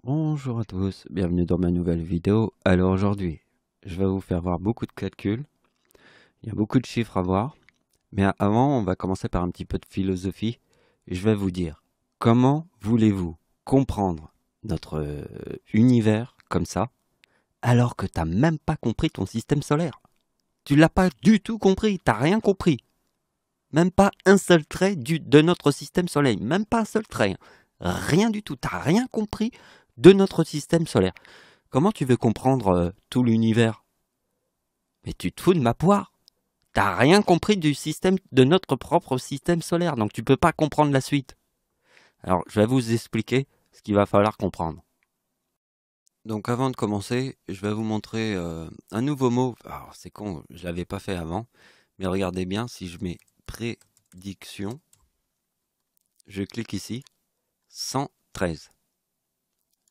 Bonjour à tous, bienvenue dans ma nouvelle vidéo. Alors aujourd'hui, je vais vous faire voir beaucoup de calculs, il y a beaucoup de chiffres à voir, mais avant on va commencer par un petit peu de philosophie. Je vais vous dire, comment voulez-vous comprendre notre univers comme ça, alors que t'as même pas compris ton système solaire? Tu l'as pas du tout compris, t'as rien compris. Même pas un seul trait de notre système solaire, même pas un seul trait. Rien du tout, t'as rien compris de notre système solaire. Comment tu veux comprendre tout l'univers? Mais tu te fous de ma poire. T'as rien compris du système, de notre propre système solaire, donc tu peux pas comprendre la suite. Alors, je vais vous expliquer ce qu'il va falloir comprendre. Donc, avant de commencer, je vais vous montrer un nouveau mot. Alors, c'est con, je l'avais pas fait avant, mais regardez bien, si je mets prédiction, je clique ici, 113.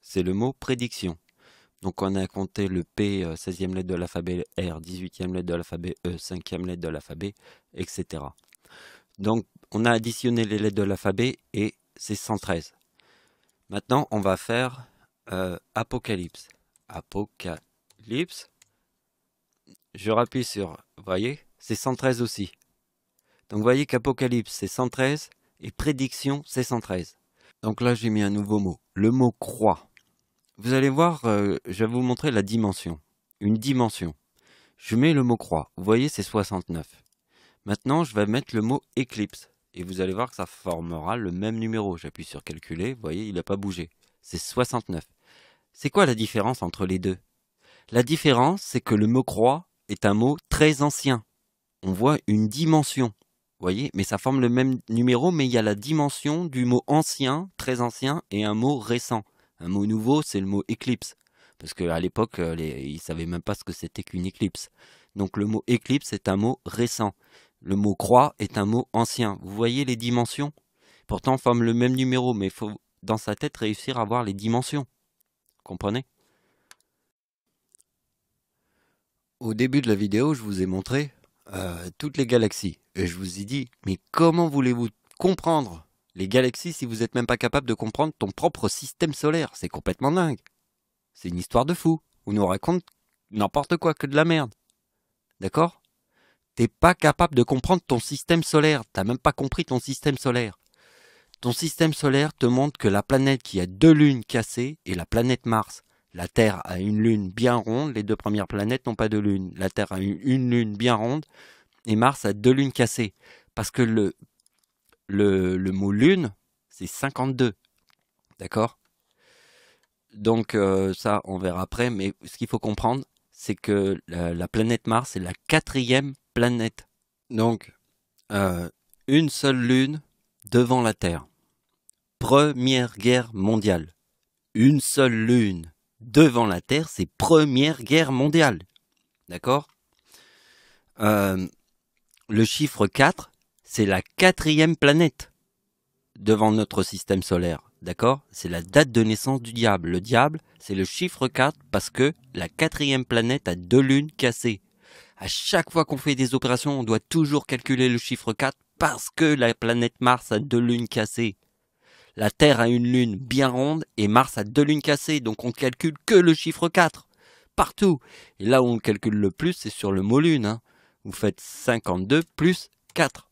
C'est le mot prédiction. Donc on a compté le P, 16e lettre de l'alphabet, R, 18e lettre de l'alphabet, E, 5e lettre de l'alphabet, etc. Donc on a additionné les lettres de l'alphabet et c'est 113. Maintenant on va faire Apocalypse. Apocalypse. Je rappuie sur, vous voyez, c'est 113 aussi. Donc vous voyez qu'Apocalypse c'est 113 et prédiction c'est 113. Donc là j'ai mis un nouveau mot, le mot croix. Vous allez voir, je vais vous montrer la dimension. Une dimension. Je mets le mot croix. Vous voyez, c'est 69. Maintenant, je vais mettre le mot éclipse. Et vous allez voir que ça formera le même numéro. J'appuie sur calculer. Vous voyez, il n'a pas bougé. C'est 69. C'est quoi la différence entre les deux? La différence, c'est que le mot croix est un mot très ancien. On voit une dimension. Vous voyez, mais ça forme le même numéro, mais il y a la dimension du mot ancien, très ancien, et un mot récent. Un mot nouveau, c'est le mot éclipse. Parce qu'à l'époque, ils ne savaient même pas ce que c'était qu'une éclipse. Donc le mot éclipse est un mot récent. Le mot croix est un mot ancien. Vous voyez les dimensions? Pourtant, on forme le même numéro, mais il faut, dans sa tête, réussir à voir les dimensions. Comprenez? Au début de la vidéo, je vous ai montré toutes les galaxies. Et je vous ai dit, mais comment voulez-vous comprendre les galaxies si vous n'êtes même pas capable de comprendre ton propre système solaire? C'est complètement dingue. C'est une histoire de fou. On nous raconte n'importe quoi, que de la merde. D'accord? T'es pas capable de comprendre ton système solaire. T'as même pas compris ton système solaire. Ton système solaire te montre que la planète qui a deux lunes cassées est la planète Mars. La Terre a une lune bien ronde, les deux premières planètes n'ont pas de lune. La Terre a une lune bien ronde et Mars a deux lunes cassées. Parce que le mot lune, c'est 52. D'accord? Donc ça, on verra après. Mais ce qu'il faut comprendre, c'est que la planète Mars est la quatrième planète. Donc, une seule lune devant la Terre. Première guerre mondiale. Une seule lune devant la Terre, c'est Première guerre mondiale. D'accord? Le chiffre 4, c'est la quatrième planète devant notre système solaire. D'accord? C'est la date de naissance du diable. Le diable, c'est le chiffre 4 parce que la quatrième planète a deux lunes cassées. À chaque fois qu'on fait des opérations, on doit toujours calculer le chiffre 4 parce que la planète Mars a deux lunes cassées. La Terre a une lune bien ronde et Mars a deux lunes cassées, donc on ne calcule que le chiffre 4. Partout. Et là où on calcule le plus, c'est sur le mot lune. Hein. Vous faites 52 plus 4.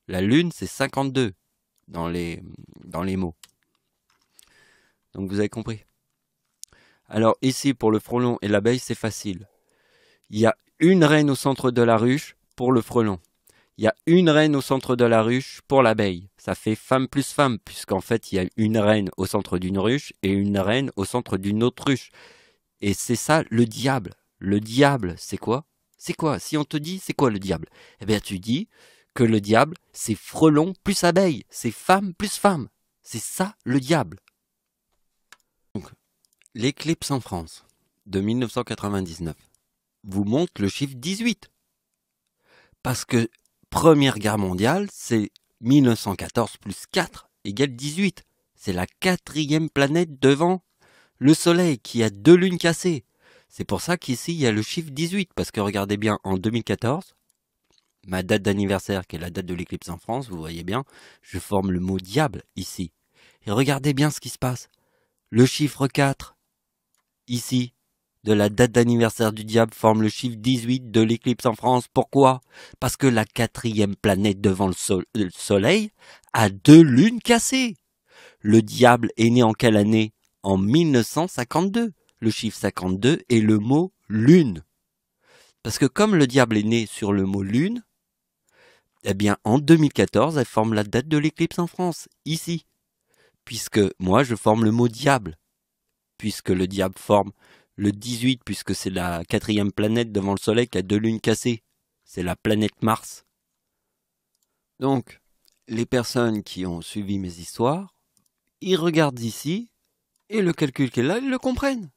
La lune, c'est 52 dans les mots. Donc vous avez compris. Alors ici, pour le frelon et l'abeille, c'est facile. Il y a une reine au centre de la ruche pour le frelon. Il y a une reine au centre de la ruche pour l'abeille. Ça fait femme plus femme, puisqu'en fait, il y a une reine au centre d'une ruche et une reine au centre d'une autre ruche. Et c'est ça le diable. Le diable, c'est quoi? C'est quoi? Si on te dit, c'est quoi le diable? Eh bien, tu dis que le diable, c'est frelon plus abeille. C'est femme plus femme. C'est ça le diable. Donc, l'éclipse en France de 1999 vous montre le chiffre 18. Parce que Première Guerre mondiale, c'est 1914 plus 4 égale 18. C'est la quatrième planète devant le Soleil qui a deux lunes cassées. C'est pour ça qu'ici, il y a le chiffre 18. Parce que regardez bien, en 2014, ma date d'anniversaire, qui est la date de l'éclipse en France, vous voyez bien, je forme le mot diable ici. Et regardez bien ce qui se passe. Le chiffre 4, ici, de la date d'anniversaire du diable forme le chiffre 18 de l'éclipse en France. Pourquoi? Parce que la quatrième planète devant le soleil a 2 lunes cassées. Le diable est né en quelle année? En 1952. Le chiffre 52 est le mot lune. Parce que comme le diable est né sur le mot lune, eh bien en 2014, elle forme la date de l'éclipse en France, ici. Puisque moi, je forme le mot diable. Puisque le diable forme le 18, puisque c'est la quatrième planète devant le soleil qui a 2 lunes cassées. C'est la planète Mars. Donc, les personnes qui ont suivi mes histoires, ils regardent ici, et le calcul qui est là, ils le comprennent.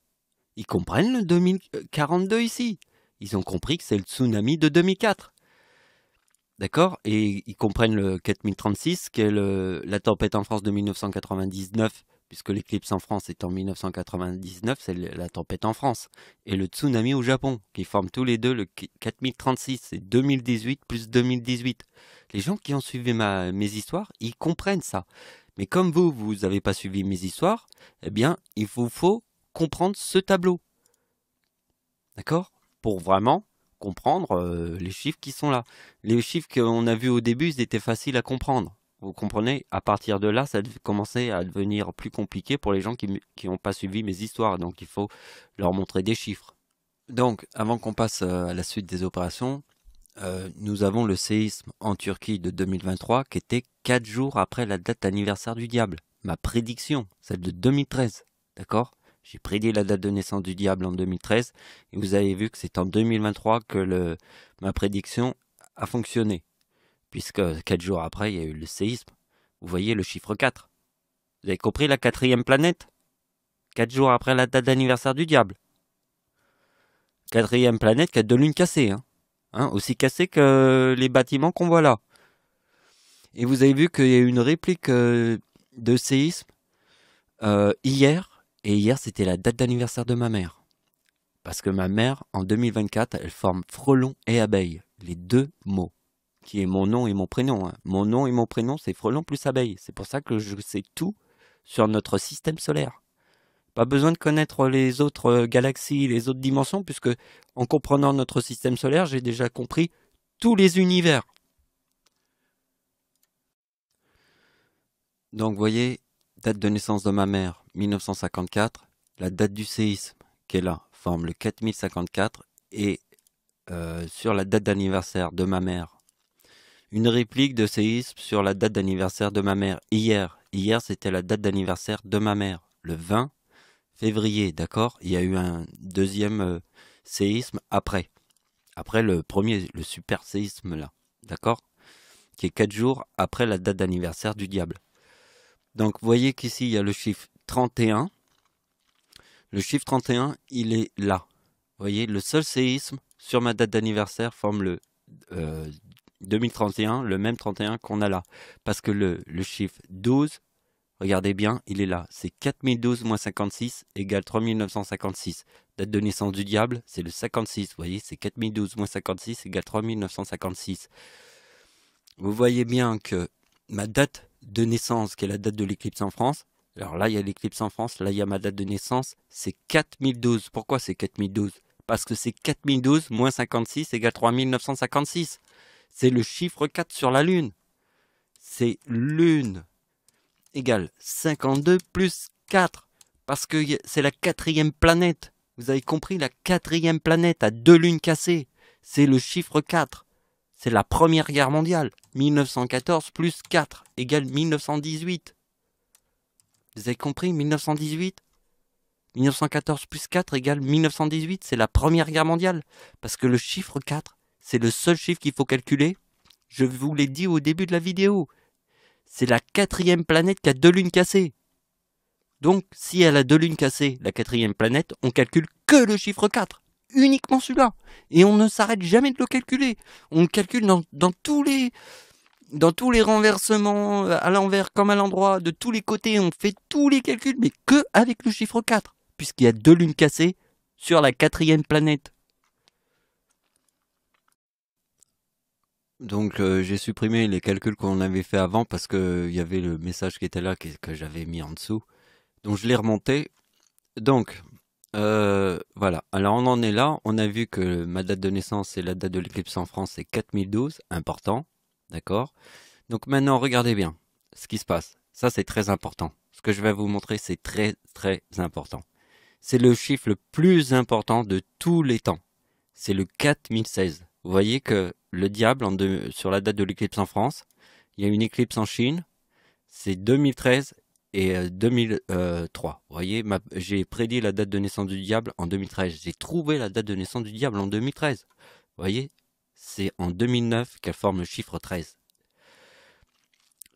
Ils comprennent le 2042 ici. Ils ont compris que c'est le tsunami de 2004. D'accord? Et ils comprennent le 4036, qui est la tempête en France de 1999, puisque l'éclipse en France est en 1999, c'est la tempête en France. Et le tsunami au Japon, qui forment tous les deux le 4036, c'est 2018 plus 2018. Les gens qui ont suivi mes histoires, ils comprennent ça. Mais comme vous n'avez pas suivi mes histoires, eh bien, il vous faut comprendre ce tableau. D'accord? Pour vraiment comprendre les chiffres qui sont là. Les chiffres qu'on a vus au début, ils étaient faciles à comprendre. Vous comprenez? À partir de là, ça commençait à devenir plus compliqué pour les gens qui n'ont pas suivi mes histoires. Donc, il faut leur montrer des chiffres. Donc, avant qu'on passe à la suite des opérations, nous avons le séisme en Turquie de 2023 qui était 4 jours après la date d'anniversaire du diable. Ma prédiction, celle de 2013. D'accord? J'ai prédit la date de naissance du diable en 2013 et vous avez vu que c'est en 2023 que ma prédiction a fonctionné. Puisque 4 jours après, il y a eu le séisme. Vous voyez le chiffre 4. Vous avez compris la quatrième planète? 4 jours après la date d'anniversaire du diable. Quatrième planète qui a 2 lunes cassées. Aussi cassées que les bâtiments qu'on voit là. Et vous avez vu qu'il y a eu une réplique de séisme hier. Et hier, c'était la date d'anniversaire de ma mère. Parce que ma mère, en 2024, elle forme frelon et abeille. Les 2 mots. Qui est mon nom et mon prénom. Mon nom et mon prénom, c'est frelon plus abeille. C'est pour ça que je sais tout sur notre système solaire. Pas besoin de connaître les autres galaxies, les autres dimensions, puisque en comprenant notre système solaire, j'ai déjà compris tous les univers. Donc, vous voyez, date de naissance de ma mère, 1954. La date du séisme, qui est là, forme le 4054. Et sur la date d'anniversaire de ma mère, une réplique de séisme sur la date d'anniversaire de ma mère. Hier, c'était la date d'anniversaire de ma mère, le 20 février, d'accord? Il y a eu un deuxième séisme après. Après le premier, le super séisme là, d'accord? Qui est 4 jours après la date d'anniversaire du diable. Donc vous voyez qu'ici il y a le chiffre 31. Le chiffre 31, il est là. Vous voyez, le seul séisme sur ma date d'anniversaire forme le 2031, le même 31 qu'on a là. Parce que le chiffre 12, regardez bien, il est là. C'est 4012 moins 56 égale 3956. Date de naissance du diable, c'est le 56. Vous voyez, c'est 4012 moins 56 égale 3956. Vous voyez bien que ma date de naissance, qui est la date de l'éclipse en France, alors là, il y a l'éclipse en France, là, il y a ma date de naissance, c'est 4012. Pourquoi c'est 4012? Parce que c'est 4012 moins 56 égale 3956. C'est le chiffre 4 sur la Lune. C'est Lune égale 52 plus 4. Parce que c'est la quatrième planète. Vous avez compris, la quatrième planète a 2 lunes cassées. C'est le chiffre 4. C'est la Première Guerre mondiale. 1914 plus 4 égale 1918. Vous avez compris, 1918? 1914 plus 4 égale 1918, c'est la Première Guerre mondiale. Parce que le chiffre 4, c'est le seul chiffre qu'il faut calculer. Je vous l'ai dit au début de la vidéo. C'est la quatrième planète qui a 2 lunes cassées. Donc, si elle a 2 lunes cassées, la quatrième planète, on calcule que le chiffre 4. Uniquement celui-là. Et on ne s'arrête jamais de le calculer. On le calcule dans tous les renversements, à l'envers comme à l'endroit, de tous les côtés, on fait tous les calculs, mais que avec le chiffre 4, puisqu'il y a 2 lunes cassées sur la quatrième planète. Donc j'ai supprimé les calculs qu'on avait fait avant parce qu'il y avait le message qui était là que j'avais mis en dessous. Donc je l'ai remonté. Donc, voilà. Alors on en est là. On a vu que ma date de naissance et la date de l'éclipse en France, c'est 4012. Important. D'accord? Donc maintenant, regardez bien ce qui se passe. Ça, c'est très important. Ce que je vais vous montrer, c'est très, très important. C'est le chiffre le plus important de tous les temps. C'est le 4016. Vous voyez que le diable, sur la date de l'éclipse en France, il y a une éclipse en Chine, c'est 2013 et 2003. Vous voyez, j'ai prédit la date de naissance du diable en 2013. J'ai trouvé la date de naissance du diable en 2013. Vous voyez, c'est en 2009 qu'elle forme le chiffre 13.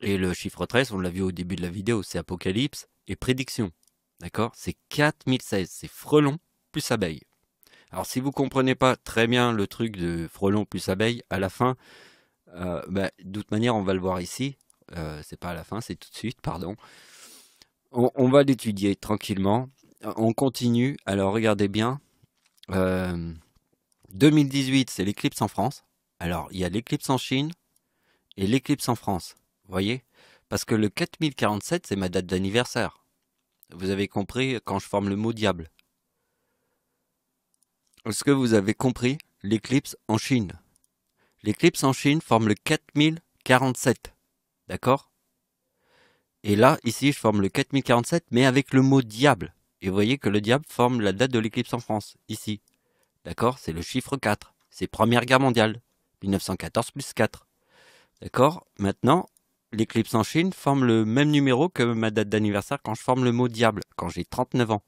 Et le chiffre 13, on l'a vu au début de la vidéo, c'est Apocalypse et prédiction. D'accord? C'est 4016, c'est frelon plus abeille. Alors si vous comprenez pas très bien le truc de frelon plus abeille, à la fin, de toute manière on va le voir ici. C'est pas à la fin, c'est tout de suite, pardon. On va l'étudier tranquillement. On continue. Alors regardez bien. 2018, c'est l'éclipse en France. Alors il y a l'éclipse en Chine et l'éclipse en France. Vous voyez? Parce que le 4047, c'est ma date d'anniversaire. Vous avez compris quand je forme le mot diable. Est-ce que vous avez compris l'éclipse en Chine? L'éclipse en Chine forme le 4047. D'accord? Et là, ici, je forme le 4047, mais avec le mot diable. Et vous voyez que le diable forme la date de l'éclipse en France, ici. D'accord? C'est le chiffre 4. C'est Première Guerre mondiale. 1914 plus 4. D'accord? Maintenant, l'éclipse en Chine forme le même numéro que ma date d'anniversaire quand je forme le mot diable, quand j'ai 39 ans.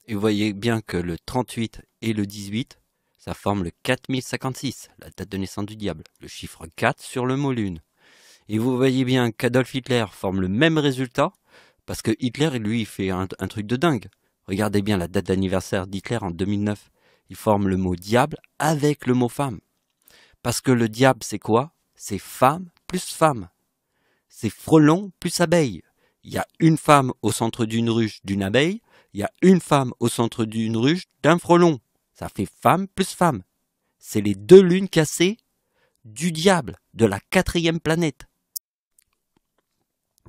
Et vous voyez bien que le 38 et le 18, ça forme le 4056, la date de naissance du diable, le chiffre 4 sur le mot lune. Et vous voyez bien qu'Adolf Hitler forme le même résultat, parce que Hitler, lui, il fait un truc de dingue. Regardez bien la date d'anniversaire d'Hitler en 2009. Il forme le mot diable avec le mot femme. Parce que le diable, c'est quoi? C'est femme plus femme. C'est frelon plus abeille. Il y a une femme au centre d'une ruche d'une abeille, il y a une femme au centre d'une ruche d'un frelon. Ça fait femme plus femme. C'est les deux lunes cassées du diable, de la 4e planète.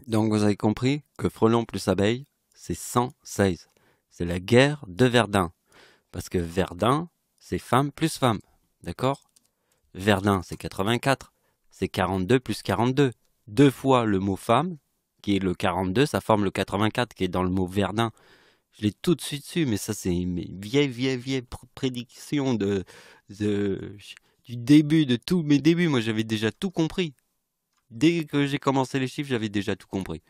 Donc vous avez compris que frelon plus abeille, c'est 116. C'est la guerre de Verdun. Parce que Verdun, c'est femme plus femme. D'accord? Verdun, c'est 84. C'est 42 plus 42. Deux fois le mot femme, qui est le 42, ça forme le 84, qui est dans le mot Verdun. Je l'ai tout de suite su, mais ça, c'est une vieille prédiction du début, de tous mes débuts. Moi, j'avais déjà tout compris. Dès que j'ai commencé les chiffres, j'avais déjà tout compris.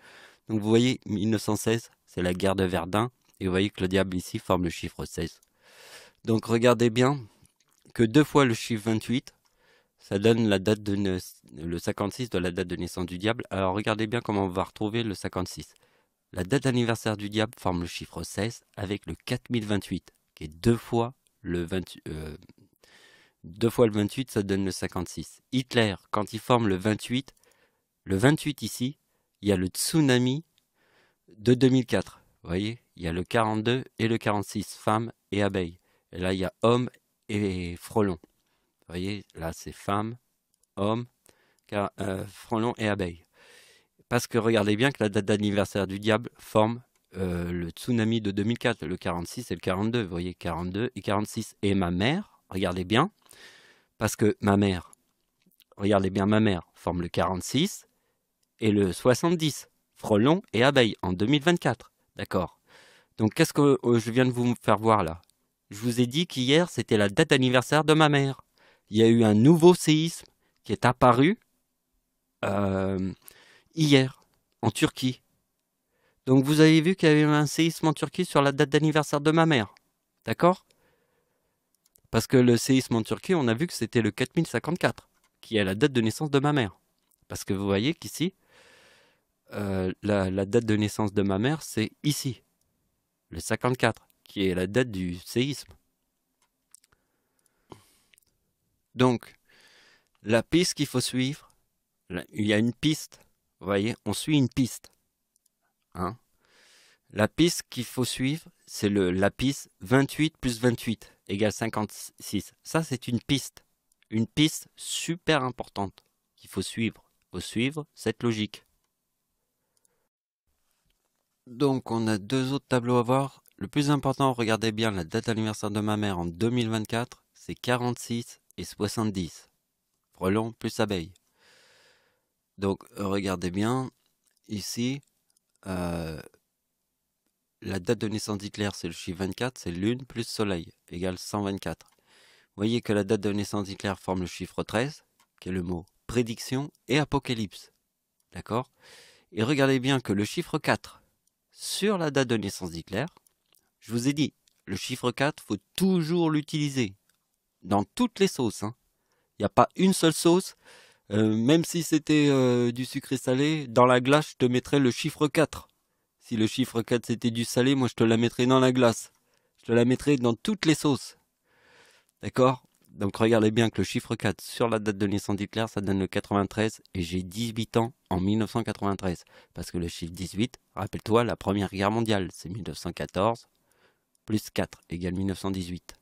Donc, vous voyez, 1916, c'est la guerre de Verdun. Et vous voyez que le diable ici forme le chiffre 16. Donc, regardez bien que deux fois le chiffre 28, ça donne la date le 56 de la date de naissance du diable. Alors, regardez bien comment on va retrouver le 56. La date d'anniversaire du diable forme le chiffre 16 avec le 4028, qui est deux fois le 28. Deux fois le 28, ça donne le 56. Hitler, quand il forme le 28 ici, il y a le tsunami de 2004. Vous voyez, il y a le 42 et le 46, femmes et abeilles. Et là, il y a hommes et frelons. Vous voyez, là, c'est femmes, hommes, frelons et abeilles. Parce que regardez bien que la date d'anniversaire du diable forme le tsunami de 2004, le 46 et le 42. Vous voyez, 42 et 46. Et ma mère, regardez bien, parce que ma mère, regardez bien, ma mère forme le 46 et le 70, frelons et abeilles, en 2024. D'accord. Donc, qu'est-ce que je viens de vous faire voir là? Je vous ai dit qu'hier, c'était la date d'anniversaire de ma mère. Il y a eu un nouveau séisme qui est apparu hier, en Turquie. Donc vous avez vu qu'il y avait eu un séisme en Turquie sur la date d'anniversaire de ma mère. D'accord? Parce que le séisme en Turquie, on a vu que c'était le 4054, qui est la date de naissance de ma mère. Parce que vous voyez qu'ici, la date de naissance de ma mère, c'est ici, le 54, qui est la date du séisme. Donc, la piste qu'il faut suivre, il y a une piste, vous voyez, on suit une piste. Hein? La piste qu'il faut suivre, c'est la piste 28 plus 28 égale 56. Ça, c'est une piste super importante qu'il faut suivre. Il faut suivre cette logique. Donc on a deux autres tableaux à voir. Le plus important, regardez bien la date d'anniversaire de ma mère en 2024, c'est 46 et 70. Frelon plus abeille. Donc regardez bien, ici, euh, la date de naissance d'Hitler, c'est le chiffre 24, c'est lune plus soleil, égale 124. Vous voyez que la date de naissance d'Hitler forme le chiffre 13, qui est le mot prédiction et apocalypse. D'accord? Et regardez bien que le chiffre 4, sur la date de naissance d'Hitler, je vous ai dit, le chiffre 4, faut toujours l'utiliser. Dans toutes les sauces. Il n'y a pas une seule sauce. Même si c'était du sucré salé, dans la glace, je te mettrais le chiffre 4. Si le chiffre 4 c'était du salé, moi je te la mettrais dans la glace. Je te la mettrais dans toutes les sauces. D'accord? Donc regardez bien que le chiffre 4 sur la date de naissance d'Hitler, ça donne le 93 et j'ai 18 ans en 1993. Parce que le chiffre 18, rappelle-toi, la Première Guerre mondiale, c'est 1914 plus 4 égale 1918.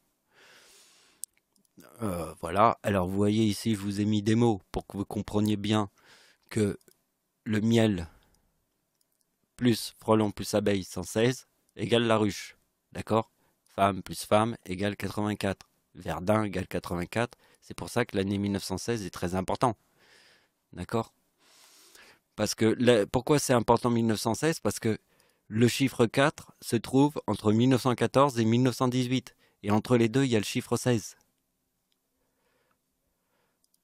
Voilà, alors vous voyez ici, je vous ai mis des mots pour que vous compreniez bien que le miel plus frelon plus abeille 116 égale la ruche. D'accord? Femme plus femme égale 84. Verdun égale 84. C'est pour ça que l'année 1916 est très important. D'accord? Parce que pourquoi c'est important 1916? Parce que le chiffre 4 se trouve entre 1914 et 1918. Et entre les deux, il y a le chiffre 16.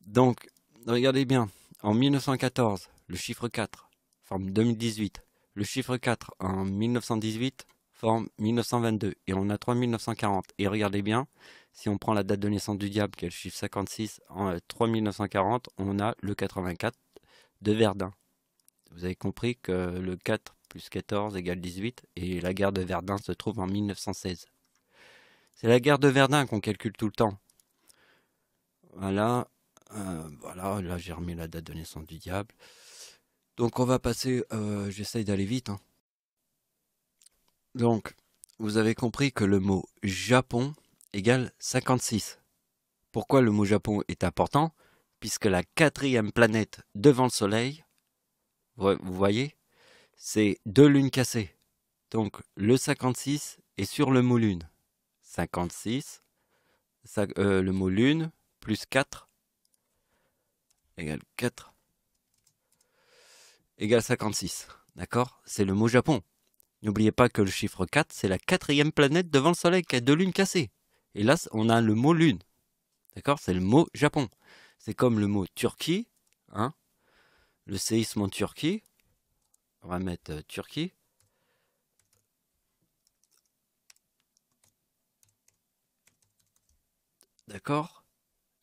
Donc, regardez bien. En 1914, le chiffre 4 forme 2018. Le chiffre 4 en 1918 forme 1922. Et on a 3940. Et regardez bien, si on prend la date de naissance du diable, qui est le chiffre 56, en 3940, on a le 84 de Verdun. Vous avez compris que le 4 plus 14 égale 18. Et la guerre de Verdun se trouve en 1916. C'est la guerre de Verdun qu'on calcule tout le temps. Voilà. Voilà, là j'ai remis la date de naissance du diable. Donc on va passer, j'essaye d'aller vite. Donc, vous avez compris que le mot Japon égale 56. Pourquoi le mot Japon est important? Puisque la quatrième planète devant le Soleil, vous voyez, c'est deux lunes cassées. Donc le 56 est sur le mot lune. 56, le mot lune, plus 4, égale 4, égale 56. D'accord? C'est le mot Japon. N'oubliez pas que le chiffre 4, c'est la quatrième planète devant le Soleil qui a deux lunes cassées. Et là, on a le mot lune. D'accord? C'est le mot Japon. C'est comme le mot Turquie. Le séisme en Turquie. On va mettre Turquie. D'accord?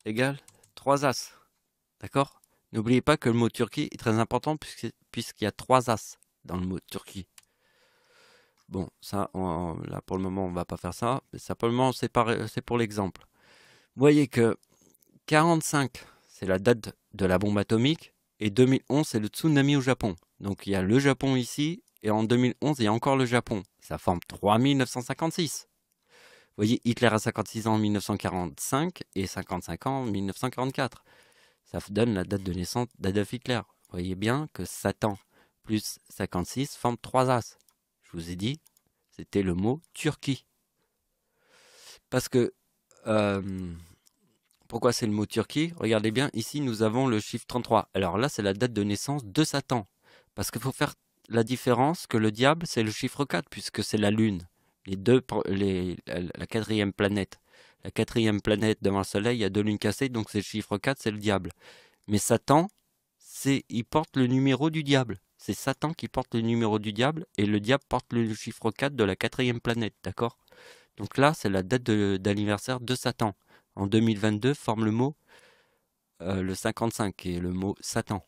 Égal 3 as. D'accord? N'oubliez pas que le mot Turquie est très important puisqu'il y a 3 as dans le mot Turquie. Bon, ça, là pour le moment, on va pas faire ça. Mais simplement, c'est pour l'exemple. Vous voyez que 45, c'est la date de la bombe atomique. Et 2011, c'est le tsunami au Japon. Donc il y a le Japon ici. Et en 2011, il y a encore le Japon. Ça forme 3956. Vous voyez, Hitler a 56 ans en 1945 et 55 ans en 1944. Ça donne la date de naissance d'Adolf Hitler. Vous voyez bien que Satan plus 56 forme 3 as. Je vous ai dit, c'était le mot Turquie. Parce que, pourquoi c'est le mot Turquie? Regardez bien, ici nous avons le chiffre 33. Alors là, c'est la date de naissance de Satan. Parce qu'il faut faire la différence que le diable, c'est le chiffre 4, puisque c'est la Lune. La quatrième planète. La quatrième planète devant le Soleil, il y a deux lunes cassées, donc c'est le chiffre 4, c'est le diable. Mais Satan, il porte le numéro du diable. C'est Satan qui porte le numéro du diable, et le diable porte le chiffre 4 de la quatrième planète, d'accord? Donc là, c'est la date d'anniversaire de Satan. En 2022, forme le mot, le 55, qui est le mot Satan.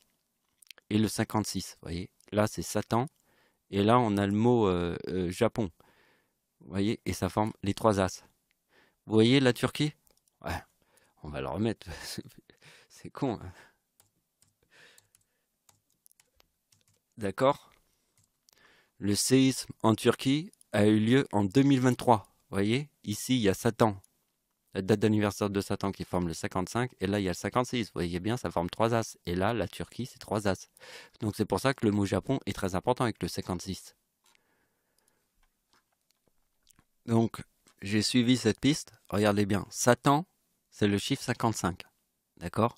Et le 56, vous voyez? Là, c'est Satan, et là, on a le mot Japon. Vous voyez? Et ça forme les 3 as. Vous voyez la Turquie? Ouais, on va le remettre. C'est con, hein. D'accord? Le séisme en Turquie a eu lieu en 2023. Vous voyez? Ici, il y a Satan. La date d'anniversaire de Satan qui forme le 55. Et là, il y a le 56. Vous voyez bien, ça forme 3 as. Et là, la Turquie, c'est 3 as. Donc c'est pour ça que le mot Japon est très important avec le 56. Donc, j'ai suivi cette piste. Regardez bien. Satan, c'est le chiffre 55. D'accord?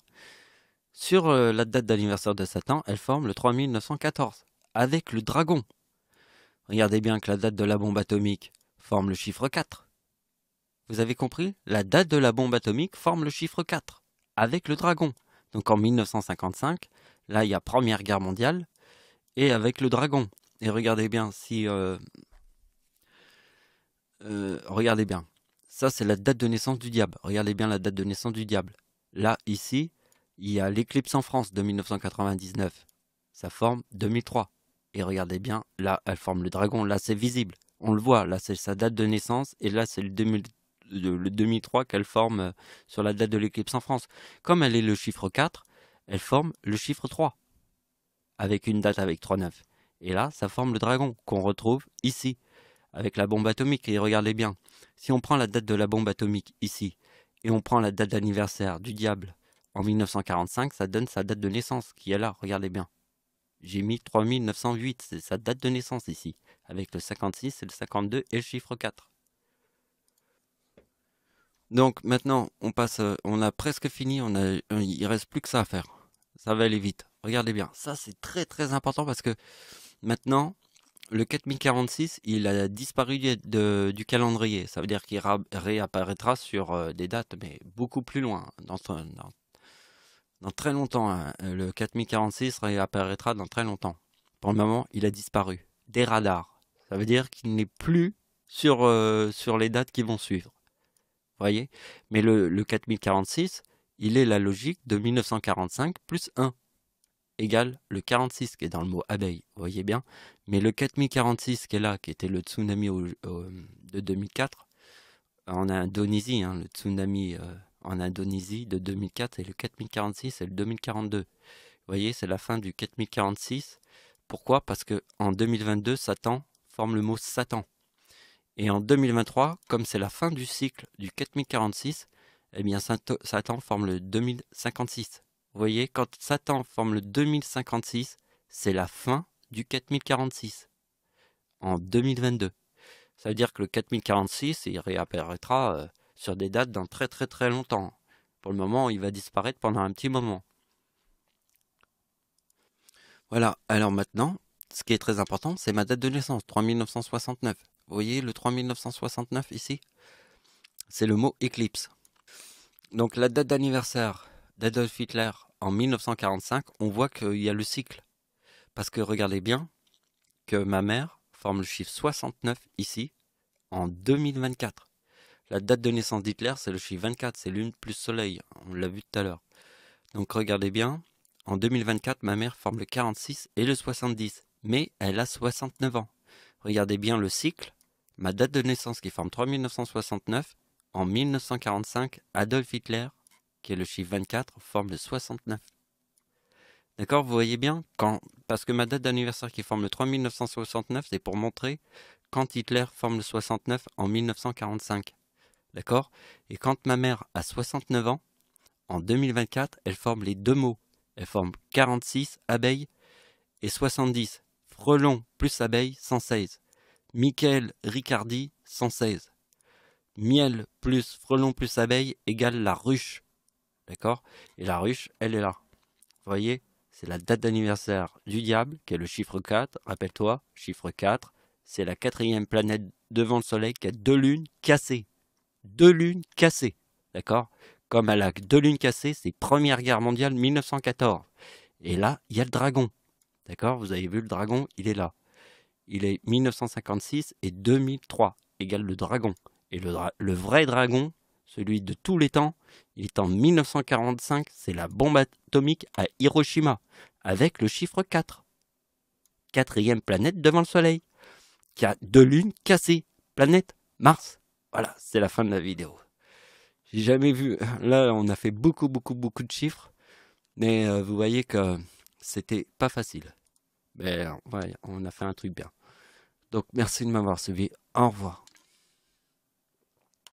Sur la date d'anniversaire de Satan, elle forme le 3914. Avec le dragon. Regardez bien que la date de la bombe atomique forme le chiffre 4. Vous avez compris? La date de la bombe atomique forme le chiffre 4. Avec le dragon. Donc en 1955, là il y a Première Guerre mondiale. Et avec le dragon. Et regardez bien si... regardez bien. Ça, c'est la date de naissance du diable. Regardez bien la date de naissance du diable. Là, ici, il y a l'éclipse en France de 1999. Ça forme 2003. Et regardez bien, là, elle forme le dragon. Là, c'est visible. On le voit. Là, c'est sa date de naissance. Et là, c'est le 2003 qu'elle forme sur la date de l'éclipse en France. Comme elle est le chiffre 4, elle forme le chiffre 3. Avec une date avec 3,9. Et là, ça forme le dragon qu'on retrouve ici avec la bombe atomique. Et regardez bien, si on prend la date de la bombe atomique ici, et on prend la date d'anniversaire du diable en 1945, ça donne sa date de naissance qui est là, regardez bien. J'ai mis 3908, c'est sa date de naissance ici, avec le 56 et le 52 et le chiffre 4. Donc maintenant, on passe, on a presque fini, il reste plus que ça à faire. Ça va aller vite. Regardez bien, ça c'est très très important parce que maintenant, le 4046, il a disparu du calendrier. Ça veut dire qu'il réapparaîtra sur des dates, mais beaucoup plus loin, dans très longtemps. Hein. Le 4046 réapparaîtra dans très longtemps. Pour le moment, il a disparu des radars. Ça veut dire qu'il n'est plus sur les dates qui vont suivre. Voyez? Mais le 4046, il est la logique de 1945 plus 1. Égale le 46 qui est dans le mot abeille, vous voyez bien. Mais le 4046 qui est là, qui était le tsunami de 2004, en Indonésie, hein, le tsunami en Indonésie de 2004, et le 4046 et le 2042. Vous voyez, c'est la fin du 4046. Pourquoi? Parce que en 2022, Satan forme le mot Satan. Et en 2023, comme c'est la fin du cycle du 4046, eh bien Satan forme le 2056. Vous voyez, quand Satan forme le 2056, c'est la fin du 4046 en 2022. Ça veut dire que le 4046, il réapparaîtra sur des dates dans très très très longtemps. Pour le moment, il va disparaître pendant un petit moment. Voilà, alors maintenant, ce qui est très important, c'est ma date de naissance, 3969. Vous voyez le 3969 ici? C'est le mot éclipse. Donc la date d'anniversaire d'Adolf Hitler en 1945, on voit qu'il y a le cycle. Parce que regardez bien que ma mère forme le chiffre 69 ici en 2024. La date de naissance d'Hitler, c'est le chiffre 24, c'est lune plus soleil, on l'a vu tout à l'heure. Donc regardez bien, en 2024, ma mère forme le 46 et le 70, mais elle a 69 ans. Regardez bien le cycle, ma date de naissance qui forme 3969, en 1945, Adolf Hitler, qui est le chiffre 24, forme le 69. D'accord, vous voyez bien parce que ma date d'anniversaire qui forme le 3969, c'est pour montrer quand Hitler forme le 69 en 1945. D'accord? Et quand ma mère a 69 ans, en 2024, elle forme les deux mots. Elle forme 46, abeille, et 70, frelon plus abeille, 116. Michael Riccardi, 116. Miel plus frelon plus abeille égale la ruche. D'accord? Et la ruche, elle est là. Vous voyez? C'est la date d'anniversaire du diable, qui est le chiffre 4. Rappelle-toi, chiffre 4, c'est la 4e planète devant le soleil qui a 2 lunes cassées. 2 lunes cassées. D'accord? Comme elle a 2 lunes cassées, c'est Première Guerre mondiale 1914. Et là, il y a le dragon. D'accord? Vous avez vu le dragon, il est là. Il est 1956 et 2003, égale le dragon. Et le vrai dragon, celui de tous les temps, il est en 1945, c'est la bombe atomique à Hiroshima, avec le chiffre 4. 4e planète devant le Soleil, qui a 2 lunes cassées. Planète Mars. Voilà, c'est la fin de la vidéo. J'ai jamais vu, là on a fait beaucoup de chiffres, mais vous voyez que c'était pas facile. Mais ouais, on a fait un truc bien. Donc merci de m'avoir suivi, au revoir.